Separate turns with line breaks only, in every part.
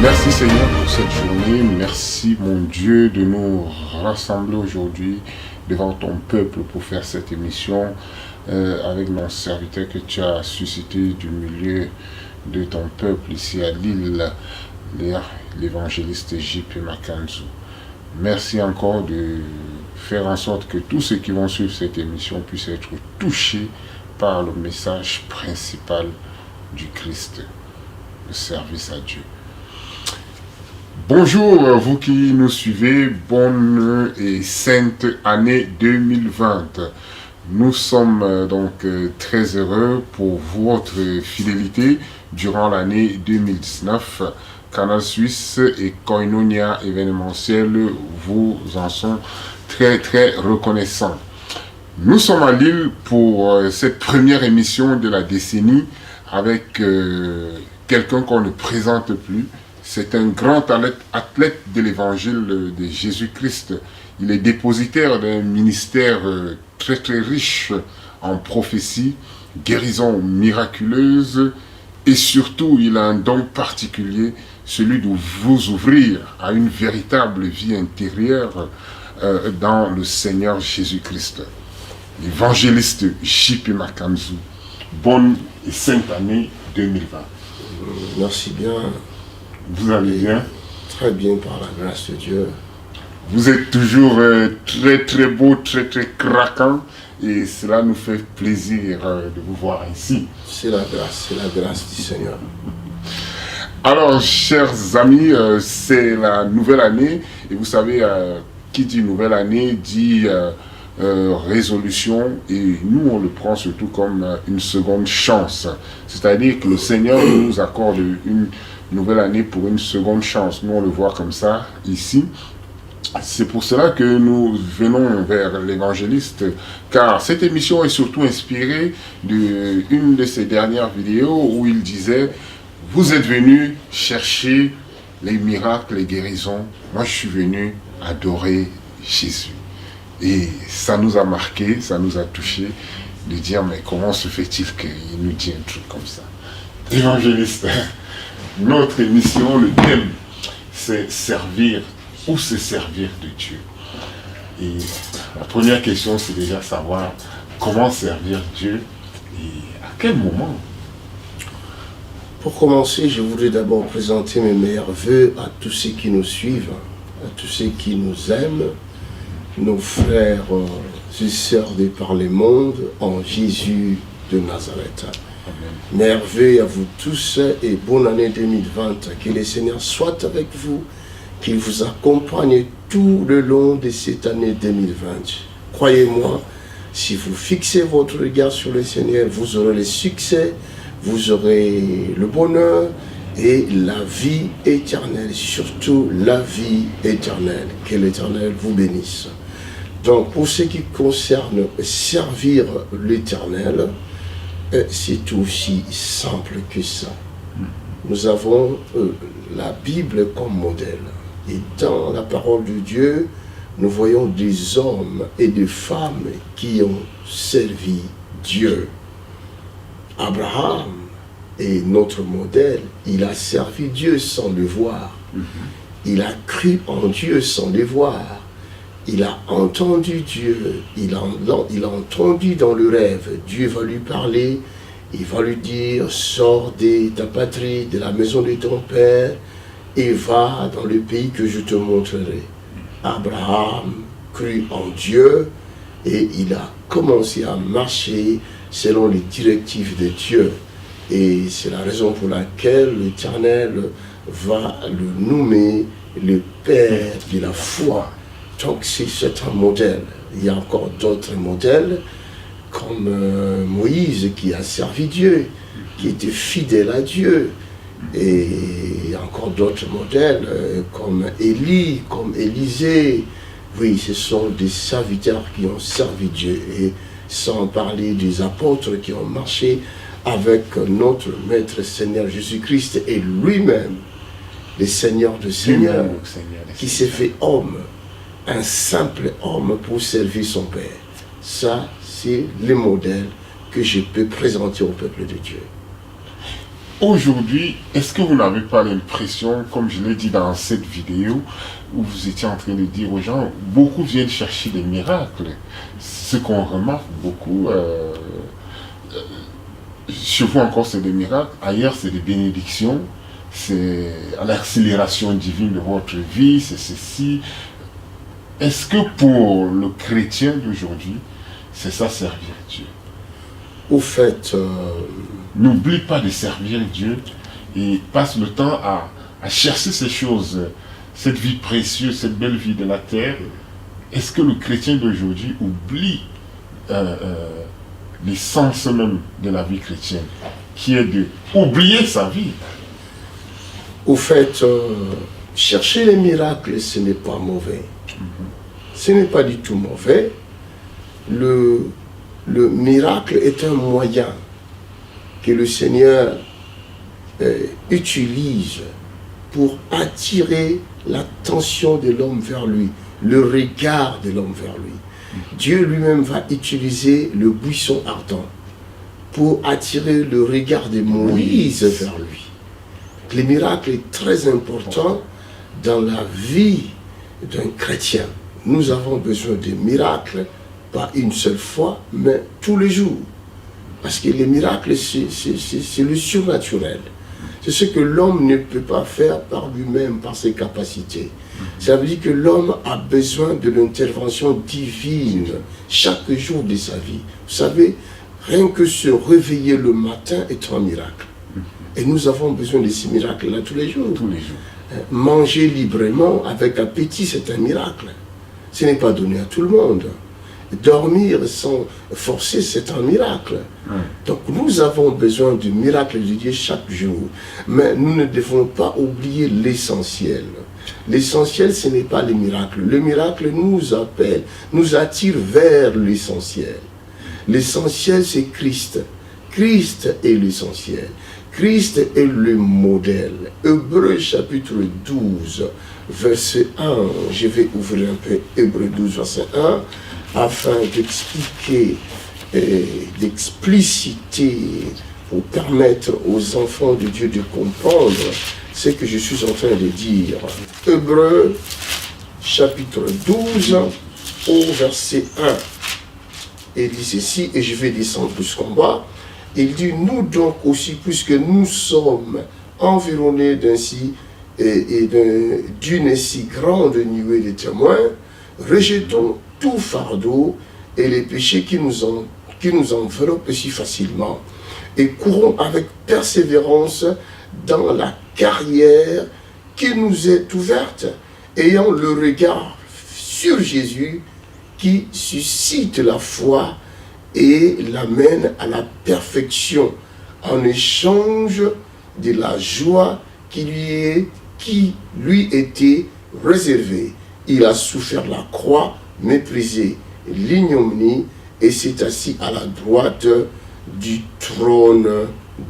Merci Seigneur pour cette journée. Merci mon Dieu de nous rassembler aujourd'hui devant ton peuple pour faire cette émission avec mon serviteur que tu as suscité du milieu de ton peuple ici à Lille, l'évangéliste J.P. Makanzu. Merci encore de faire en sorte que tous ceux qui vont suivre cette émission puissent être touchés par le message principal du Christ, le service à Dieu. Bonjour vous qui nous suivez, bonne et sainte année 2020. Nous sommes donc très heureux pour votre fidélité durant l'année 2019. Canal Suisse et Koinonia événementiel vous en sont très reconnaissants. Nous sommes à Lille pour cette première émission de la décennie avec quelqu'un qu'on ne présente plus. C'est un grand athlète de l'évangile de Jésus-Christ. Il est dépositaire d'un ministère très riche en prophéties, guérisons miraculeuses et surtout il a un don particulier, celui de vous ouvrir à une véritable vie intérieure dans le Seigneur Jésus-Christ. L'évangéliste J.P. Makanzu, bonne et sainte année 2020.
Merci bien.
Vous allez bien?
Très bien par la grâce de Dieu.
Vous êtes toujours très beau, très craquant et cela nous fait plaisir de vous voir ici.
C'est la grâce du Seigneur.
Alors, chers amis, c'est la nouvelle année et vous savez, qui dit nouvelle année dit résolution et nous on le prend surtout comme une seconde chance. C'est-à-dire que le Seigneur nous accorde une nouvelle année pour une seconde chance. Nous on le voit comme ça ici. C'est pour cela que nous venons vers l'évangéliste, car cette émission est surtout inspirée d'une de ses dernières vidéos où il disait « Vous êtes venus chercher les miracles, les guérisons. Moi je suis venu adorer Jésus. » Et ça nous a marqué, ça nous a touché de dire « Mais comment se fait-il qu'il nous dit un truc comme ça ?» Évangéliste, notre émission, le thème, c'est servir ou se servir de Dieu. Et la première question, c'est déjà savoir comment servir Dieu et à quel moment.
Pour commencer, je voudrais d'abord présenter mes meilleurs vœux à tous ceux qui nous suivent, à tous ceux qui nous aiment, nos frères et sœurs de par le monde, en Jésus de Nazareth. Meilleurs vœux à vous tous et bonne année 2020. Que le Seigneur soit avec vous, qu'il vous accompagne tout le long de cette année 2020. Croyez-moi, si vous fixez votre regard sur le Seigneur, vous aurez le succès, vous aurez le bonheur et la vie éternelle, surtout la vie éternelle. Que l'Éternel vous bénisse. Donc, pour ce qui concerne servir l'Éternel, c'est aussi simple que ça. Nous avons la Bible comme modèle. Et dans la parole de Dieu, nous voyons des hommes et des femmes qui ont servi Dieu. Abraham est notre modèle. Il a servi Dieu sans le voir. Il a cru en Dieu sans le voir. Il a entendu Dieu. Il a entendu dans le rêve. Dieu va lui parler. Il va lui dire, sors de ta patrie, de la maison de ton père, et va dans le pays que je te montrerai. Abraham crut en Dieu et il a commencé à marcher selon les directives de Dieu. Et c'est la raison pour laquelle l'Éternel va le nommer le Père de la foi. Donc c'est un modèle. Il y a encore d'autres modèles, comme Moïse qui a servi Dieu, qui était fidèle à Dieu. Et il y a encore d'autres modèles, comme Élie, comme Élisée. Oui, ce sont des serviteurs qui ont servi Dieu. Et sans parler des apôtres qui ont marché avec notre Maître Seigneur Jésus-Christ et lui-même, le Seigneur de Seigneurs, qui s'est fait homme, un simple homme pour servir son Père. Ça, c'est le modèle que je peux présenter au peuple de Dieu.
Aujourd'hui, est-ce que vous n'avez pas l'impression, comme je l'ai dit dans cette vidéo, où vous étiez en train de dire aux gens, beaucoup viennent chercher des miracles. Ce qu'on remarque beaucoup, chez vous encore c'est des miracles, ailleurs c'est des bénédictions, c'est l'accélération divine de votre vie, c'est ceci. Est-ce que pour le chrétien d'aujourd'hui, c'est ça servir Dieu?
Au fait,
N'oublie pas de servir Dieu et passe le temps à chercher ces choses, cette vie précieuse, cette belle vie de la terre. Est-ce que le chrétien d'aujourd'hui oublie l'essence même de la vie chrétienne, qui est de oublier sa vie?
au fait, chercher les miracles, ce n'est pas mauvais. Ce n'est pas du tout mauvais. Le miracle est un moyen que le Seigneur utilise pour attirer l'attention de l'homme vers lui, le regard de l'homme vers lui. Dieu lui-même va utiliser le buisson ardent pour attirer le regard de Moïse vers lui. Le miracle est très important dans la vie d'un chrétien. Nous avons besoin de miracles, pas une seule fois, mais tous les jours. Parce que les miracles, c'est le surnaturel. C'est ce que l'homme ne peut pas faire par lui-même, par ses capacités. Ça veut dire que l'homme a besoin de l'intervention divine chaque jour de sa vie. Vous savez, rien que se réveiller le matin est un miracle. Et nous avons besoin de ces miracles-là tous les jours.
Tous les jours.
Manger librement, avec appétit, c'est un miracle. Ce n'est pas donné à tout le monde. Dormir sans forcer, c'est un miracle. Donc nous avons besoin du miracle de Dieu chaque jour. Mais nous ne devons pas oublier l'essentiel. L'essentiel, ce n'est pas le miracle. Le miracle nous appelle, nous attire vers l'essentiel. L'essentiel, c'est Christ. Christ est l'essentiel. Christ est le modèle. Hébreux chapitre 12, verset 1. Je vais ouvrir un peu Hébreux 12, verset 1, afin d'expliquer et d'expliciter, pour permettre aux enfants de Dieu de comprendre ce que je suis en train de dire. Hébreux chapitre 12, au verset 1. Il dit ceci, et je vais descendre jusqu'en bas. Il dit, nous donc aussi, puisque nous sommes environnés d'une si grande nuée de témoins, rejetons tout fardeau et les péchés qui nous enveloppent si facilement, et courons avec persévérance dans la carrière qui nous est ouverte, ayant le regard sur Jésus qui suscite la foi et l'amène à la perfection en échange de la joie qui lui était réservée. Il a souffert la croix, méprisé l'ignominie et s'est assis à la droite du trône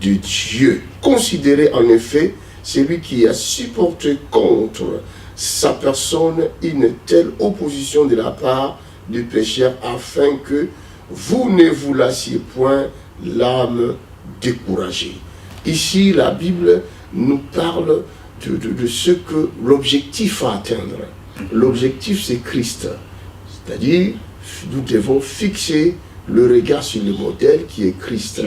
de Dieu. Considérez en effet celui qui a supporté contre sa personne une telle opposition de la part du pécheur, afin que vous ne vous lassiez point l'âme découragée. Ici, la Bible nous parle de ce que l'objectif à atteindre. L'objectif, c'est Christ. C'est-à-dire, nous devons fixer le regard sur le modèle qui est Christ.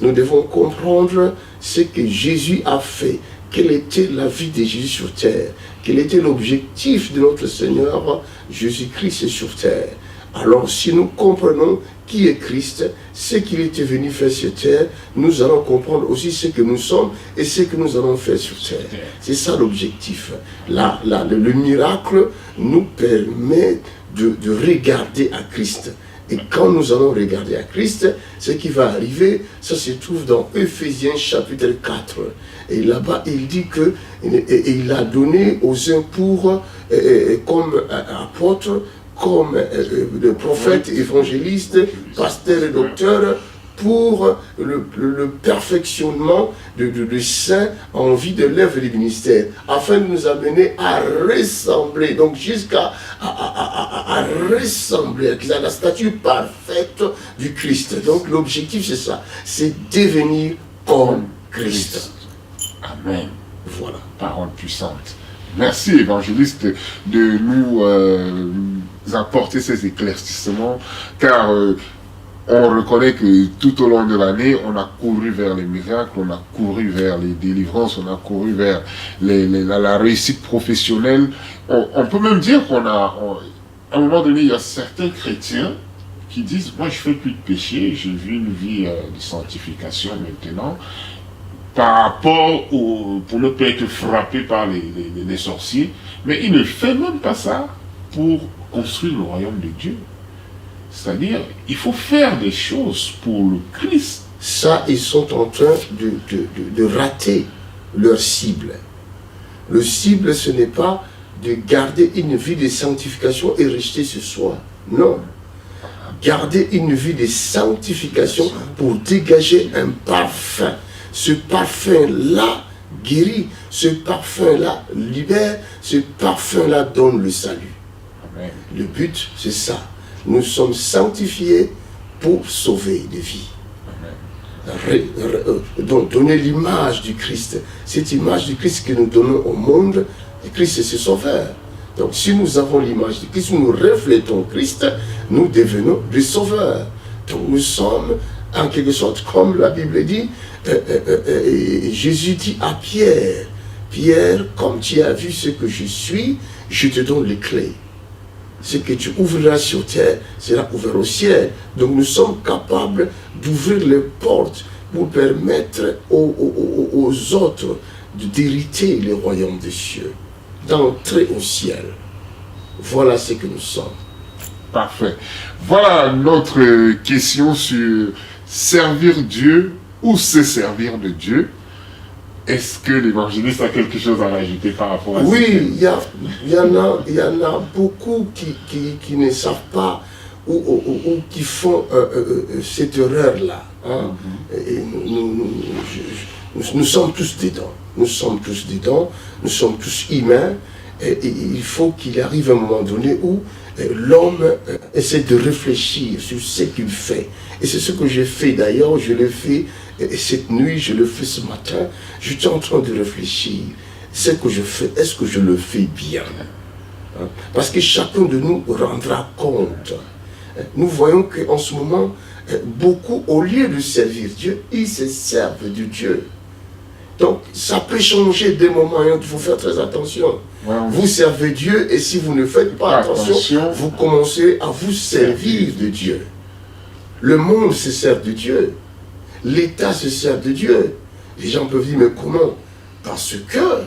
Nous devons comprendre ce que Jésus a fait. Quelle était la vie de Jésus sur terre? Quel était l'objectif de notre Seigneur Jésus-Christ sur terre? Alors, si nous comprenons qui est Christ, ce qu'il était venu faire sur terre, nous allons comprendre aussi ce que nous sommes et ce que nous allons faire sur terre. C'est ça l'objectif. Le miracle nous permet de regarder à Christ. Et quand nous allons regarder à Christ, ce qui va arriver, ça se trouve dans Ephésiens chapitre 4. Et là-bas, il dit que il a donné aux uns pour, comme apôtres, comme le prophète, évangéliste, pasteur et docteur, pour le perfectionnement de saints en vue de l'œuvre du ministère, afin de nous amener à ressembler, donc jusqu'à à ressembler à la statue parfaite du Christ. Donc l'objectif c'est ça, c'est devenir comme Christ.
Amen.
Voilà.
Parole puissante. Merci, évangéliste, de nous apporter ces éclaircissements, car on reconnaît que tout au long de l'année, on a couru vers les miracles, on a couru vers les délivrances, on a couru vers la réussite professionnelle. On peut même dire à un moment donné, il y a certains chrétiens qui disent, moi je fais plus de péché, je vis une vie de sanctification maintenant, par rapport pour ne pas être frappé par les sorciers, mais il ne fait même pas ça pour construire le royaume de Dieu. C'est-à-dire, il faut faire des choses pour le Christ.
Ça, ils sont en train de rater leur cible. Le cible, ce n'est pas de garder une vie de sanctification et rester ce soir. Non. Garder une vie de sanctification pour dégager un parfum. Ce parfum-là guérit, ce parfum-là libère, ce parfum-là donne le salut.
Amen.
Le but, c'est ça. Nous sommes sanctifiés pour sauver des vies. Donc, donner l'image du Christ. Cette image du Christ que nous donnons au monde, le Christ est ce sauveur. Donc, si nous avons l'image du Christ, nous reflétons Christ, nous devenons des sauveurs. Donc, nous sommes, en quelque sorte, comme la Bible dit, Jésus dit à Pierre, Pierre, comme tu as vu ce que je suis, je te donne les clés. Ce que tu ouvriras sur terre sera ouvert au ciel. Donc nous sommes capables d'ouvrir les portes pour permettre aux autres d'hériter le royaume des cieux, d'entrer au ciel. Voilà ce que nous sommes.
Parfait. Voilà notre question sur servir Dieu ou se servir de Dieu. Est-ce que l'évangéliste a quelque chose à rajouter par rapport à ça?
Oui, il y en a beaucoup qui ne savent pas ou qui font cette erreur-là. Hein. Nous sommes tous dedans. Nous sommes tous dedans. Nous sommes tous humains. Et il faut qu'il arrive un moment donné où l'homme essaie de réfléchir sur ce qu'il fait. Et c'est ce que j'ai fait d'ailleurs. Je le fais cette nuit, je le fais ce matin. Je suis en train de réfléchir. Ce que je fais, est-ce que je le fais bien? Parce que chacun de nous rendra compte. Nous voyons qu'en ce moment, beaucoup, au lieu de servir Dieu, ils se servent de Dieu. Donc, ça peut changer des moments. Il faut faire très attention. Ouais, vous servez Dieu et si vous ne faites pas attention, vous commencez à vous servir de Dieu. Le monde se sert de Dieu. L'État se sert de Dieu. Les gens peuvent dire, mais comment? Parce que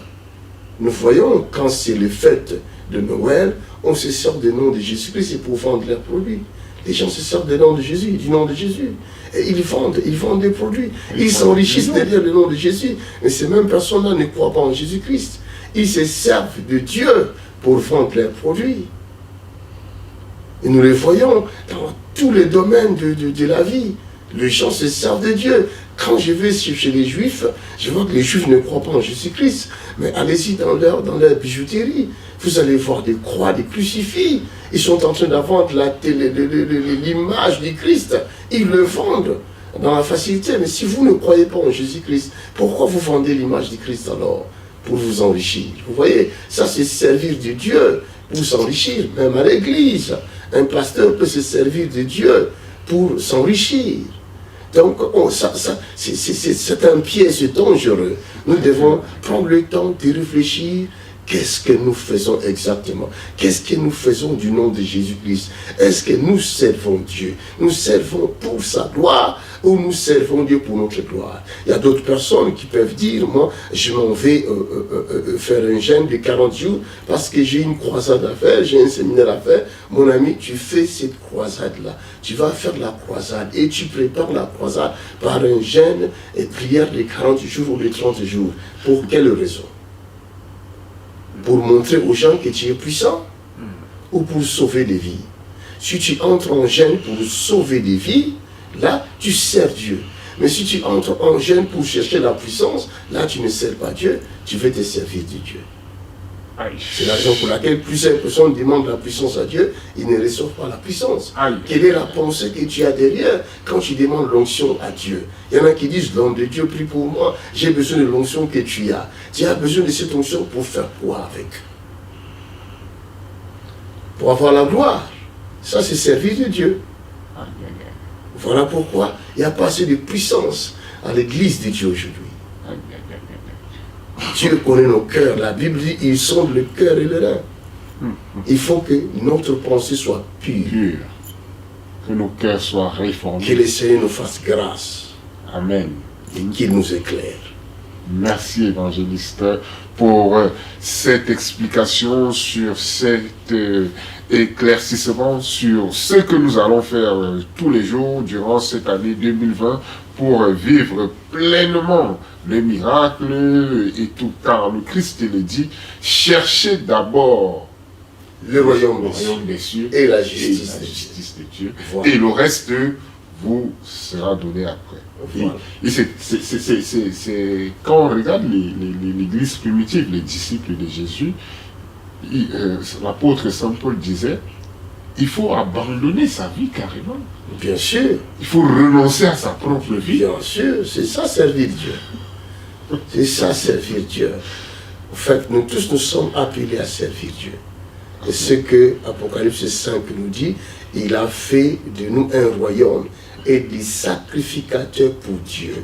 nous voyons, quand c'est le fête de Noël, on se sert du nom de Jésus-Christ pour vendre leurs produits. Les gens se servent du nom de Jésus, du nom de Jésus. Et ils vendent des produits. Ils s'enrichissent derrière le nom de Jésus. Mais ces mêmes personnes-là ne croient pas en Jésus-Christ. Ils se servent de Dieu pour vendre leurs produits. Et nous les voyons dans tous les domaines de la vie. Les gens se servent de Dieu. Quand je vais chez les Juifs, je vois que les Juifs ne croient pas en Jésus-Christ. Mais allez-y dans leur bijouterie. Vous allez voir des croix, des crucifix. Ils sont en train de vendre l'image du Christ. Ils le vendent dans la facilité. Mais si vous ne croyez pas en Jésus-Christ, pourquoi vous vendez l'image du Christ alors? Pour vous enrichir. Vous voyez, ça c'est servir de Dieu pour s'enrichir. Même à l'église, un pasteur peut se servir de Dieu pour s'enrichir. Donc, c'est un piège dangereux. Nous devons prendre le temps de réfléchir. Qu'est-ce que nous faisons exactement? Qu'est-ce que nous faisons du nom de Jésus-Christ? Est-ce que nous servons Dieu? Nous servons pour sa gloire ou nous servons Dieu pour notre gloire? Il y a d'autres personnes qui peuvent dire, moi, je m'en vais faire un jeûne de 40 jours parce que j'ai une croisade à faire, j'ai un séminaire à faire. Mon ami, tu fais cette croisade-là. Tu vas faire la croisade et tu prépares la croisade par un jeûne et prière de 40 jours ou de 30 jours. Pour quelle raison? Pour montrer aux gens que tu es puissant ou pour sauver des vies. Si tu entres en jeûne pour sauver des vies, là, tu sers Dieu. Mais si tu entres en jeûne pour chercher la puissance, là, tu ne sers pas Dieu, tu veux te servir de Dieu.
Aïe.
C'est la raison pour laquelle plusieurs personnes demandent la puissance à Dieu, ils ne reçoivent pas la puissance.
Aïe.
Quelle est la pensée que tu as derrière quand tu demandes l'onction à Dieu? Il y en a qui disent, l'homme de Dieu, prie pour moi, j'ai besoin de l'onction que tu as. Tu as besoin de cette onction pour faire quoi avec? Pour avoir la gloire. Ça, c'est servir de Dieu.
Aïe, aïe, aïe.
Voilà pourquoi il n'y a pas assez de puissance à l'église de Dieu aujourd'hui.
Aïe, aïe, aïe, aïe.
Dieu connaît nos cœurs. La Bible dit, il sonde le cœur et le rein. Il faut que notre pensée soit pure.
Pur. Que nos cœurs soient
Que
réformés.
le Seigneur nous fasse grâce
Amen.
et qu'il nous éclaire.
Merci évangéliste pour cette explication sur cet éclaircissement sur ce que nous allons faire tous les jours durant cette année 2020 pour vivre pleinement le miracle et tout, car le Christ le dit, cherchez d'abord
Le royaume
des cieux
et la
et
justice
la
de Dieu.
justice de Dieu,
Voilà.
et le reste vous sera donné après.
Voilà.
Et c'est quand on regarde l'église primitive, les disciples de Jésus, l'apôtre Saint Paul disait, il faut abandonner sa vie carrément.
Bien sûr,
Il faut renoncer à sa propre vie.
bien sûr, c'est ça servir Dieu. C'est ça servir Dieu. En fait, nous tous nous sommes appelés à servir Dieu. Et ce que Apocalypse 5 nous dit, il a fait de nous un royaume et des sacrificateurs pour Dieu.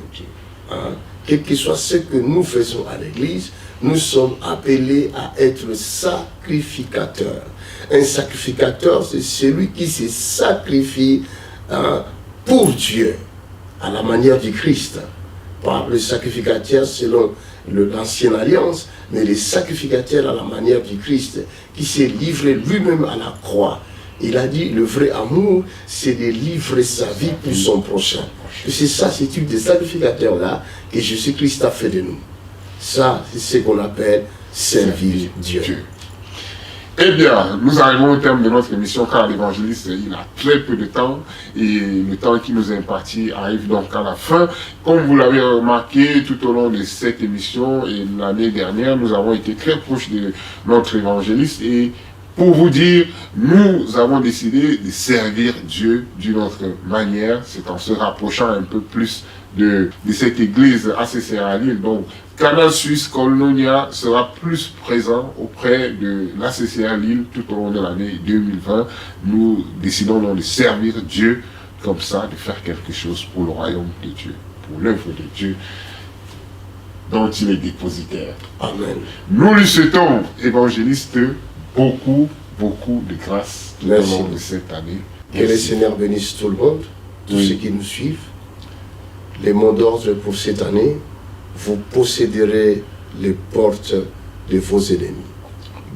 Hein? Quel que soit ce que nous faisons à l'église, nous sommes appelés à être sacrificateurs. Un sacrificateur, c'est celui qui se sacrifie pour Dieu, à la manière du Christ. Pas le sacrificateur selon l'ancienne alliance, mais le sacrificateur à la manière du Christ, qui s'est livré lui-même à la croix. Il a dit, le vrai amour, c'est de livrer sa vie pour son prochain. Et c'est ça, ce type de sacrificateur-là que Jésus-Christ a fait de nous. Ça, c'est ce qu'on appelle servir Dieu.
Eh bien, nous arrivons au terme de notre émission car l'évangéliste, il a très peu de temps et le temps qui nous est imparti arrive donc à la fin. Comme vous l'avez remarqué tout au long de cette émission et l'année dernière, nous avons été très proches de notre évangéliste et pour vous dire, nous avons décidé de servir Dieu d'une autre manière, c'est en se rapprochant un peu plus de cette église ACCR à Lille. Donc, Canal Suisse Colonia sera plus présent auprès de l'ACCR Lille tout au long de l'année 2020. Nous décidons donc de servir Dieu comme ça, de faire quelque chose pour le royaume de Dieu, pour l'œuvre de Dieu dont il est dépositaire.
Amen.
Nous lui souhaitons, évangéliste, beaucoup de grâce tout au
Merci.
long de cette année.
Que le
Merci.
Seigneur bénisse tout le monde, tous
Oui.
ceux qui nous suivent. Les mots d'ordre pour cette année, vous posséderez les portes de vos ennemis.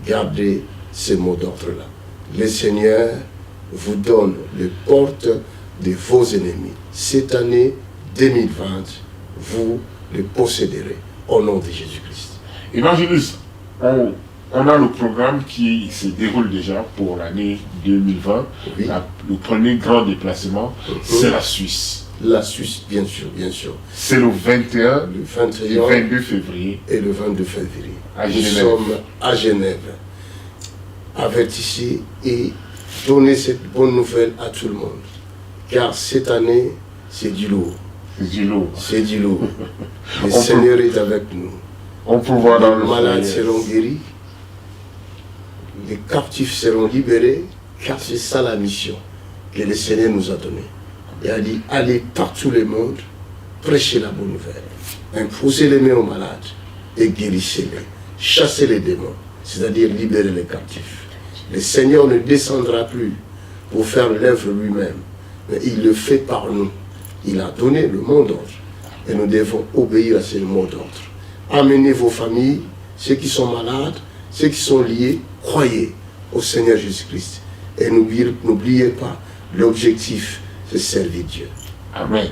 Gardez ces mots d'ordre-là. Le Seigneur vous donne les portes de vos ennemis. Cette année 2020, vous les posséderez au nom de Jésus-Christ.
Évangéliste, on a le programme qui se déroule déjà pour l'année 2020.
Oui.
Le premier grand déplacement, c'est la Suisse.
La Suisse, bien sûr, bien sûr.
C'est le 21
Le
et
21
22 février.
et le 22 février.
À
Nous
Genève.
sommes à Genève. Avertissez et donnez cette bonne nouvelle à tout le monde. Car cette année, c'est du lourd.
C'est du lourd.
C'est du lourd. Le
peut-
Seigneur est avec nous.
On peut voir dans le
Les malades
foyer.
seront guéris. Les captifs seront libérés. Car c'est ça la mission que le Seigneur nous a donnée. Il a dit, allez partout le monde, prêchez la bonne nouvelle. Imposez les mains aux malades et guérissez-les. Chassez les démons, c'est-à-dire libérer les captifs. Le Seigneur ne descendra plus pour faire l'œuvre lui-même, mais il le fait par nous. Il a donné le mot d'ordre et nous devons obéir à ce mot d'ordre. Amenez vos familles, ceux qui sont malades, ceux qui sont liés, croyez au Seigneur Jésus-Christ. Et n'oubliez pas, l'objectif, c'est servir Dieu.
Amen.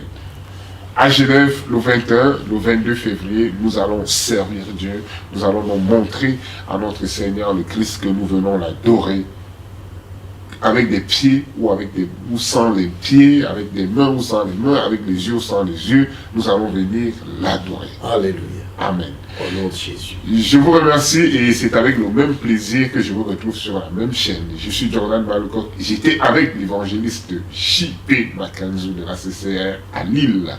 À Genève, le 21, le 22 février, nous allons servir Dieu. Nous allons nous montrer à notre Seigneur le Christ que nous venons l'adorer avec des pieds ou ou sans les pieds, avec des mains ou sans les mains, avec les yeux ou sans les yeux, nous allons venir l'adorer.
Alléluia.
Amen.
Au nom de Jésus.
Je vous remercie et c'est avec le même plaisir que je vous retrouve sur la même chaîne. Je suis Jordan Malcoq et j'étais avec l'évangéliste J.P. Makanzou de la CCR à Lille.